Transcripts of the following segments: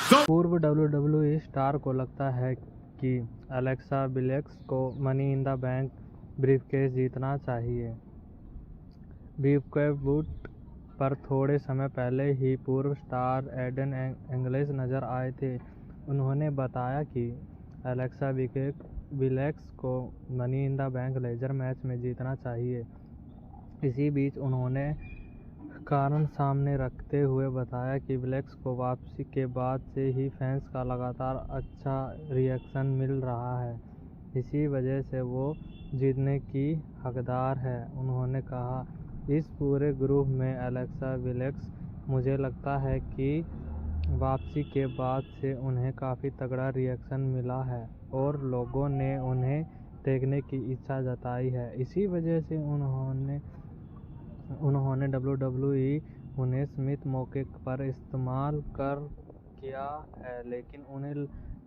पूर्व WWE star को लगता है कि एलेक्सा ब्लैक को money in the bank briefcase जीतना चाहिए। ब्रीफकेस पर थोड़े समय पहले ही पूर्व स्टार एडन एंगल्स नजर आए थे। उन्होंने बताया कि एलेक्सा ब्लैक को money in the bank ladder match में जीतना चाहिए। इसी बीच उन्होंने कारण सामने रखते हुए बताया कि ब्लैक्स को वापसी के बाद से ही फैंस का लगातार अच्छा रिएक्शन मिल रहा है, इसी वजह से वो जीतने की हकदार है। उन्होंने कहा, इस पूरे ग्रुप में एलेक्सा ब्लैक्स मुझे लगता है कि वापसी के बाद से उन्हें काफ़ी तगड़ा रिएक्शन मिला है और लोगों ने उन्हें देखने की इच्छा जताई है। इसी वजह से उन्होंने WWE उन्हें स्मिथ मौके पर इस्तेमाल कर किया है, लेकिन उन्हें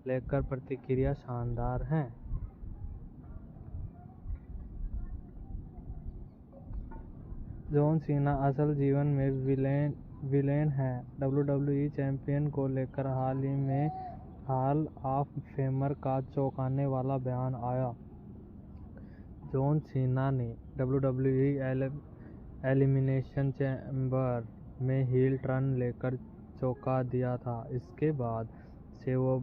लेकर प्रतिक्रिया शानदार है। जॉन सीना असल जीवन में विलेन है। WWE चैंपियन को लेकर हाल ही में हॉल ऑफ फेमर का चौंकाने वाला बयान आया। जॉन सीना ने WWE एलिमिनेशन चैम्बर में हील टर्न लेकर चौंका दिया था। इसके बाद से वो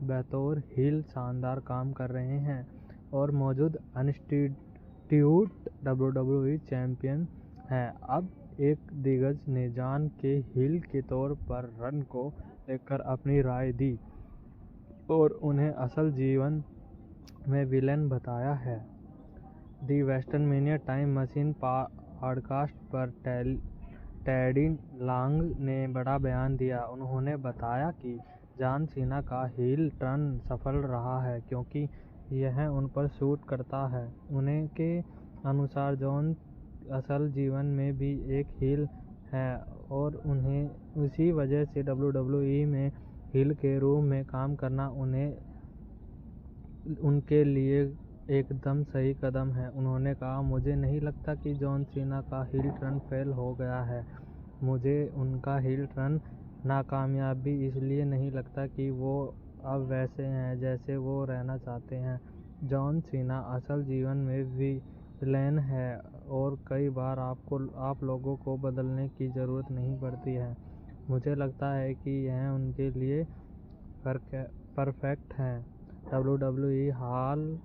बतौर हील शानदार काम कर रहे हैं और मौजूद अनडिस्प्यूटेड WWE चैंपियन हैं। अब एक दिग्गज ने जॉन के हील के तौर पर रन को लेकर अपनी राय दी और उन्हें असल जीवन में विलेन बताया है। दी वेस्टरमेनिया टाइम मशीन पॉडकास्ट पर टेडी लॉन्ग ने बड़ा बयान दिया। उन्होंने बताया कि जॉन सीना का हील टर्न सफल रहा है क्योंकि यह उन पर सूट करता है। उनके अनुसार जॉन असल जीवन में भी एक हील है और उन्हें उसी वजह से WWE में हील के रूप में काम करना उनके लिए एकदम सही कदम है। उन्होंने कहा, मुझे नहीं लगता कि जॉन सीना का हील टर्न फेल हो गया है। मुझे उनका हील टर्न नाकामयाबी इसलिए नहीं लगता कि वो अब वैसे हैं जैसे वो रहना चाहते हैं। जॉन सीना असल जीवन में विलेन है और कई बार आप लोगों को बदलने की ज़रूरत नहीं पड़ती है। मुझे लगता है कि यह उनके लिए परफेक्ट है। WWE hall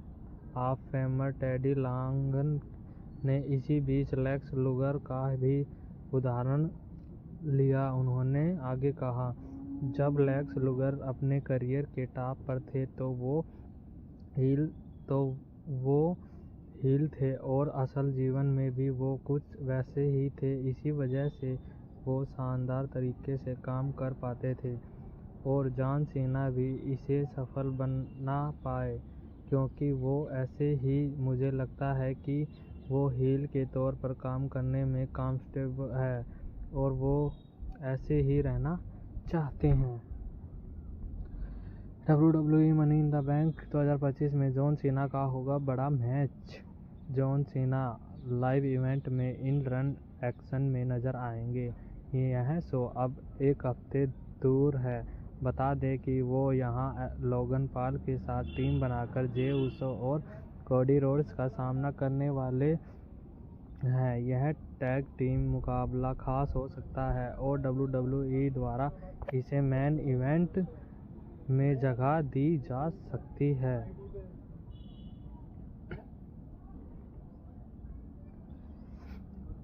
of famer teddy long ने इसी बीच लेक्स लुगर का भी उदाहरण लिया। उन्होंने आगे कहा, जब लेक्स लुगर अपने करियर के टॉप पर थे तो वो हील थे और असल जीवन में भी वो कुछ वैसे ही थे। इसी वजह से वो शानदार तरीके से काम कर पाते थे और जॉन सीना भी इसे सफल बना पाए क्योंकि वो ऐसे ही। मुझे लगता है कि वो हील के तौर पर काम करने में कंफर्टेबल है और वो ऐसे ही रहना चाहते हैं। WWE money in the bank 2025 में जॉन सीना का होगा बड़ा match. John Cena live event में इन रन एक्शन में नजर आएंगे। यह शो अब एक हफ्ते दूर है। बता दें कि वो यहां लोगन पॉल के साथ टीम बनाकर जे उसो और कोडी रोड्स का सामना करने वाले हैं। यह टैग टीम मुकाबला खास हो सकता है और WWE द्वारा इसे मेन इवेंट में जगह दी जा सकती है।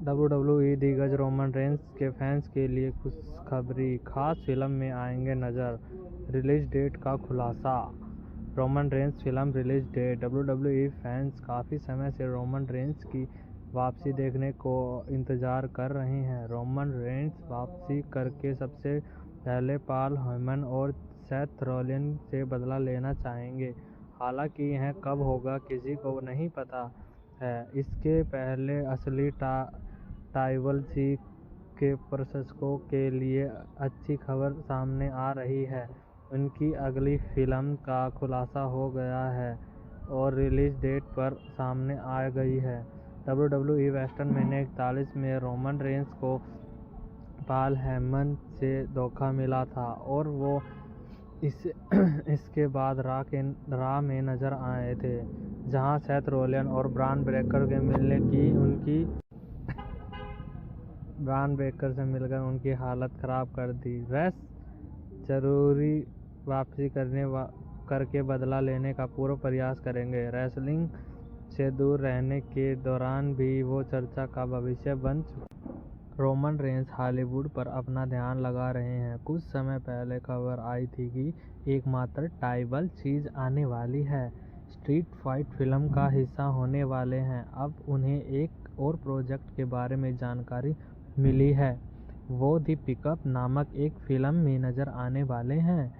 WWE दिग्गज रोमन रेंस के फैंस के लिए खुशखबरी, खास फिल्म में आएंगे नजर। रिलीज डेट का खुलासा। Roman Reigns film release date. WWE fans काफ़ी समय से रोमन रेंस की वापसी देखने को इंतज़ार कर रहे हैं। रोमन रेंस वापसी करके सबसे पहले पॉल हेमन और सेथ रॉलिन्स से बदला लेना चाहेंगे। हालांकि यह कब होगा किसी को नहीं पता है। इसके पहले असली ट्राइबल चीफ के प्रशंसकों के लिए अच्छी खबर सामने आ रही है। उनकी अगली फिल्म का खुलासा हो गया है और रिलीज डेट पर सामने आ गई है। WWE वेस्टरमेनिया 41 में रोमन रेंस को पॉल हेमन से धोखा मिला था और वो इसके बाद रा में नजर आए थे, जहां सेथ रोलिन और ब्रान ब्रेकर के मिलने की ब्रान ब्रेकर से मिलकर उनकी हालत खराब कर दी। रेस जरूरी वापसी करके बदला लेने का पूरा प्रयास करेंगे। रेसलिंग से दूर रहने के दौरान भी वो चर्चा का विषय बन चुका। रोमन रेंस हॉलीवुड पर अपना ध्यान लगा रहे हैं। कुछ समय पहले खबर आई थी कि एकमात्र ट्राइबल चीज आने वाली है। स्ट्रीट फाइट फिल्म का हिस्सा होने वाले हैं। अब उन्हें एक और प्रोजेक्ट के बारे में जानकारी मिली है। वो द पिकअप नामक एक फिल्म में नजर आने वाले हैं,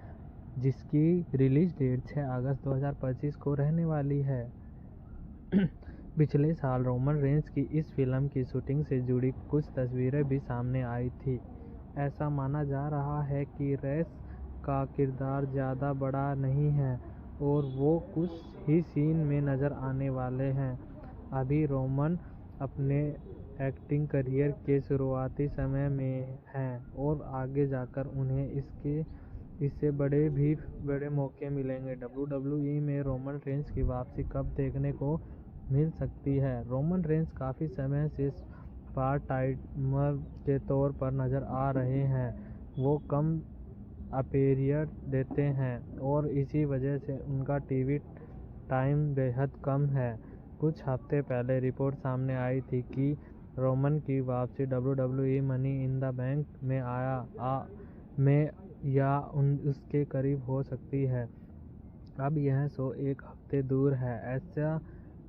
जिसकी रिलीज डेट 6 अगस्त 2025 को रहने वाली है। पिछले साल रोमन रेंस की इस फिल्म की शूटिंग से जुड़ी कुछ तस्वीरें भी सामने आई थी। ऐसा माना जा रहा है कि रेस का किरदार ज़्यादा बड़ा नहीं है और वो कुछ ही सीन में नज़र आने वाले हैं। अभी रोमन अपने एक्टिंग करियर के शुरुआती समय में हैं और आगे जाकर उन्हें इससे बड़े मौके मिलेंगे। WWE में रोमन रेंस की वापसी कब देखने को मिल सकती है? रोमन रेंस काफ़ी समय से पार्ट टाइमर के तौर पर नज़र आ रहे हैं। वो कम अपीयरेंस देते हैं और इसी वजह से उनका टीवी टाइम बेहद कम है। कुछ हफ्ते पहले रिपोर्ट सामने आई थी कि रोमन की वापसी WWE money in the bank में या उसके करीब हो सकती है। अब यह शो एक हफ्ते दूर है।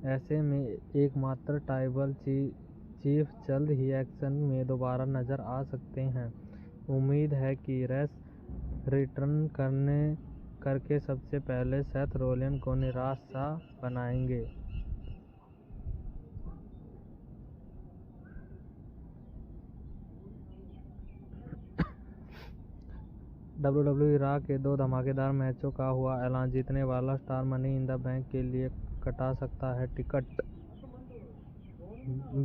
ऐसे में एकमात्र ट्राइबल चीफ जल्द ही एक्शन में दोबारा नजर आ सकते हैं। उम्मीद है कि रेस रिटर्न करके सबसे पहले सेथ रोलिन को निराशा बनाएंगे। WWE रॉ के 2 धमाकेदार मैचों का हुआ ऐलान। जीतने वाला star money in the bank के लिए कटा सकता है ticket.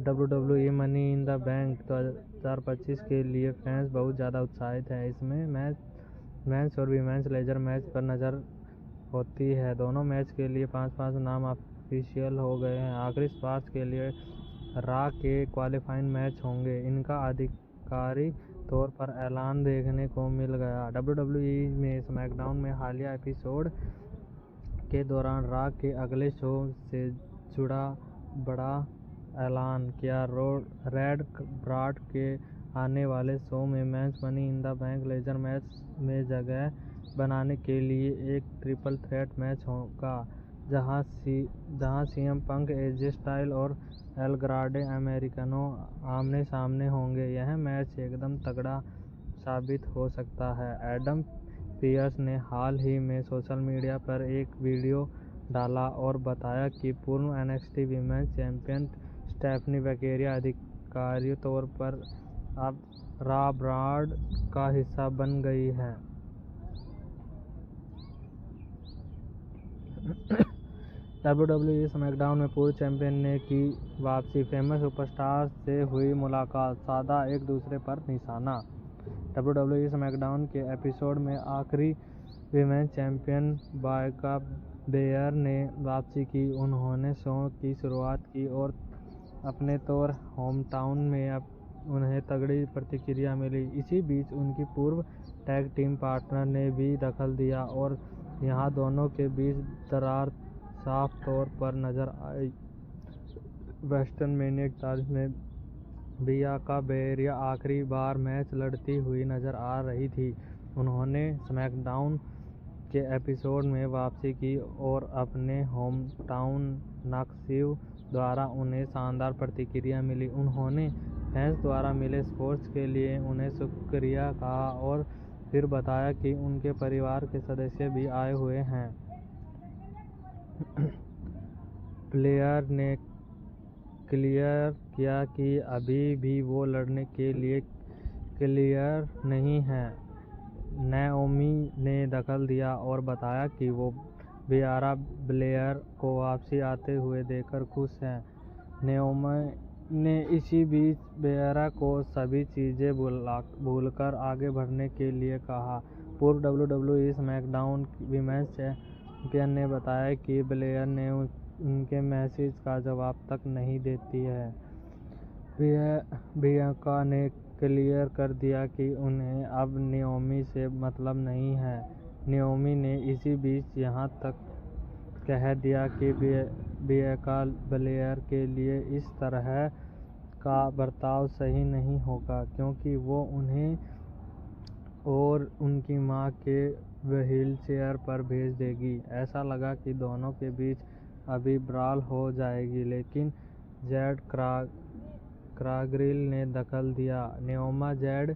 WWE money in the bank 2025 के लिए फैंस बहुत ज़्यादा उत्साहित हैं। इसमें मेंस और वीमेंस लेजर मैच पर नज़र होती है। दोनों मैच के लिए 5 नाम ऑफिशियल हो गए हैं। आखिरी स्पॉट के लिए रॉ के क्वालिफाइंग मैच होंगे। इनका आधिकारिक तौर पर ऐलान देखने को मिल गया। WWE में स्मैकडाउन में हालिया एपिसोड के दौरान रॉ के अगले शो से जुड़ा बड़ा ऐलान किया। रेड ब्रॉड के आने वाले शो में men's money in the bank ladder match में जगह बनाने के लिए एक ट्रिपल थ्रेट मैच होगा, जहां सीएम पंक, एजे स्टाइल और एल ग्राडे अमेरिकनो आमने सामने होंगे। यह मैच एकदम तगड़ा साबित हो सकता है। एडम पियर्स ने हाल ही में सोशल मीडिया पर एक वीडियो डाला और बताया कि पूर्व NXT वीमेंस चैंपियन स्टेफनी वैकेरिया आधिकारिक तौर पर अब रॉ ब्रॉड का हिस्सा बन गई हैं। WWE स्मैकडाउन में पूर्व चैंपियन ने की वापसी। फेमस सुपरस्टार से हुई मुलाकात, साधा एक दूसरे पर निशाना। WWE स्मैकडाउन के एपिसोड में आखिरी वीमेंस चैंपियन बियांका बेलेयर ने वापसी की। उन्होंने शो की शुरुआत की और अपने होमटाउन में उन्हें तगड़ी प्रतिक्रिया मिली। इसी बीच उनकी पूर्व टैग टीम पार्टनर ने भी दखल दिया और यहाँ दोनों के बीच दरार साफ तौर पर नजर आई। वेस्टलमैनिया 41 में बियांका बेलेयर आखिरी बार मैच लड़ती हुई नजर आ रही थी। उन्होंने स्मैकडाउन के एपिसोड में वापसी की और अपने होमटाउन नॉक्सविल द्वारा उन्हें शानदार प्रतिक्रिया मिली। उन्होंने फैंस द्वारा मिले सपोर्ट के लिए उन्हें शुक्रिया कहा और फिर बताया कि उनके परिवार के सदस्य भी आए हुए हैं। प्लेयर ने क्लियर किया कि अभी भी वो लड़ने के लिए क्लियर नहीं है। नाओमी ने दखल दिया और बताया कि वो बियांका बेलेयर को वापसी आते हुए देखकर खुश हैं। नाओमी ने इसी बीच बियांका को सभी चीजें भूलकर आगे बढ़ने के लिए कहा। पूर्व WWE स्मैकडाउन विमेंस चैंपियन ने बताया कि ब्लेयर ने उनके मैसेज का जवाब तक नहीं देती है। बियांका ने क्लियर कर दिया कि उन्हें अब नाओमी से मतलब नहीं है। नाओमी ने इसी बीच यहाँ तक कह दिया कि बियांका ब्लेयर के लिए इस तरह का बर्ताव सही नहीं होगा, क्योंकि वो उन्हें और उनकी मां के व्हीलचेयर पर भेज देगी। ऐसा लगा कि दोनों के बीच अभी ब्राwl हो जाएगी, लेकिन जैड कार्गिल ने दखल दिया। Naomi Z